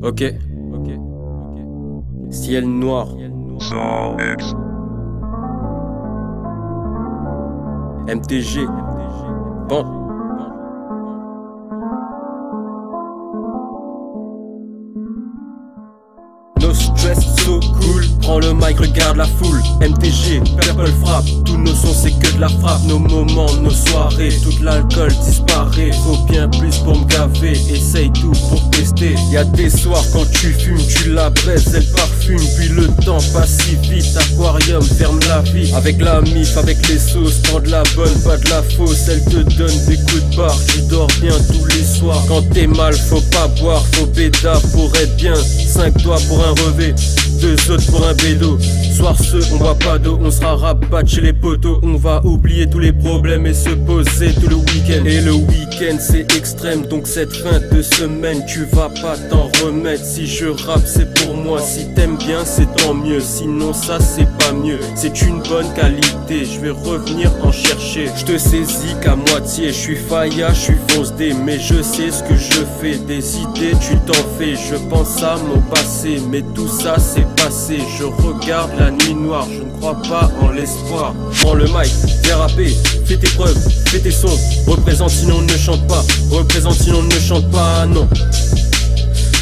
Ok. Ciel noir. MTG. Bon. No stress, so cool. Prends le mic, regarde la foule. MTG, Purple frappe. Tous nos sons c'est que de la frappe. Nos moments, nos soirées, tout l'alcool disparaît. Faut bien plus pour me gaver. Essaye tout pour tester. Y'a des soirs quand tu fumes, tu la baises, elle parfume. Puis le temps passe si vite. Aquarium ferme la vie. Avec la mif, avec les sauces. Prends de la bonne, pas de la fausse. Elle te donne des coups de barre. Tu dors bien tous les soirs. Quand t'es mal, faut pas boire. Faut bêta pour être bien. 5 doigts pour un revêt. 2 autres pour un bédo. Soir ce, on voit pas d'eau, on sera rabat chez les poteaux. On va oublier tous les problèmes et se poser tout le week-end. Et le week-end c'est extrême, donc cette fin de semaine tu vas pas t'en remettre. Si je rappe c'est pour moi, si t'aimes bien c'est tant mieux. Sinon ça c'est pas mieux, c'est une bonne qualité. Je vais revenir en chercher, je te saisis qu'à moitié. Je suis failla, je suis fonce D, mais je sais ce que je fais. Des idées tu t'en fais, je pense à mon passé. Mais tout ça c'est passé, je regarde la nuit noire, je ne crois pas en l'espoir. Prends le mic, viens rapper, fais tes preuves, fais tes sons. Représente sinon ne chante pas, représente sinon ne chante pas, non.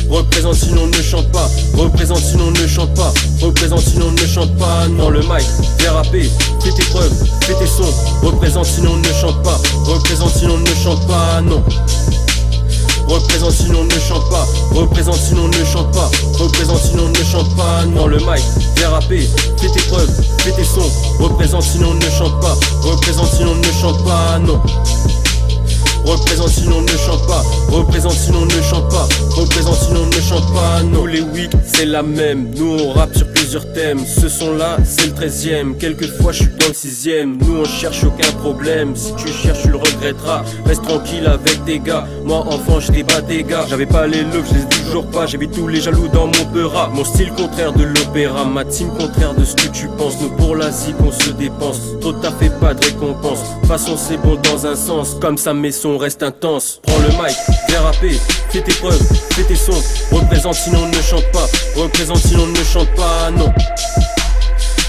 Représente sinon ne chante pas, représente sinon ne chante pas, représente sinon ne chante pas, non. Le mic, viens rapper, fais tes preuves, fais tes sons. Représente sinon ne chante pas, représente sinon ne chante pas, non. Représente sinon ne chante pas, représente sinon ne chante pas, représente sinon ne chante pas, non. Le mic, viens rapper, fais tes preuves, fais tes sons. Représente sinon ne chante pas, représente sinon ne chante pas, non. Représente sinon ne chante pas, représente sinon ne chante pas, représente sinon ne chante pas, non. Tous les weeks c'est la même, nous on rappe sur plusieurs thèmes. Ce son là c'est le 13e, quelquefois je suis dans le 6e. Nous on cherche aucun problème, si tu cherches tu le regretteras. Reste tranquille avec tes gars, moi enfant j'étais pas des gars. J'avais pas les love, je les ai toujours pas, j'avais tous les jaloux dans mon peura. Mon style contraire de l'opéra, ma team contraire de ce que tu penses. Nous pour la zik on se dépense, trop t'as fait pas de récompense. De toute façon c'est bon dans un sens, comme ça mes sons reste intense. Prends le mic, viens rapper, fais tes preuves, fais tes sons. Représente sinon ne chante pas, représente sinon ne chante pas, non.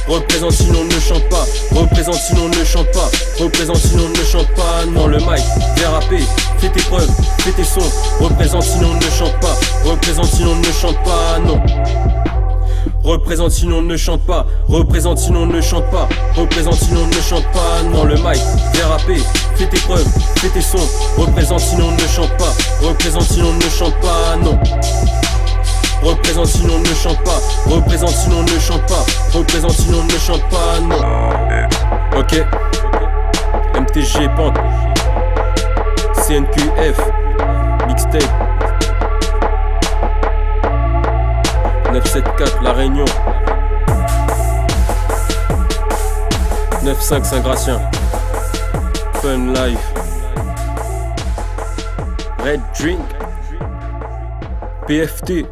Représente sinon ne chante pas, représente sinon ne chante pas, représente sinon ne chante pas, non. Le mic, viens rapper, fais tes preuves, fais tes sons. Représente sinon ne chante pas, représente sinon ne chante pas, non. Représente sinon ne chante pas, représente sinon ne chante pas, représente sinon ne chante pas, non. Le mic, viens rapper, fais tes preuves, fais tes sons. Représente sinon ne chante pas, représente sinon ne chante pas, non. Représente sinon ne chante pas, représente sinon ne chante pas, représente sinon ne chante pas, non. Ok, MTG Pente, CNQF, Mixtape 974 La Réunion, 95 Saint-Gratien, Fun Life, Red Drink, PFT,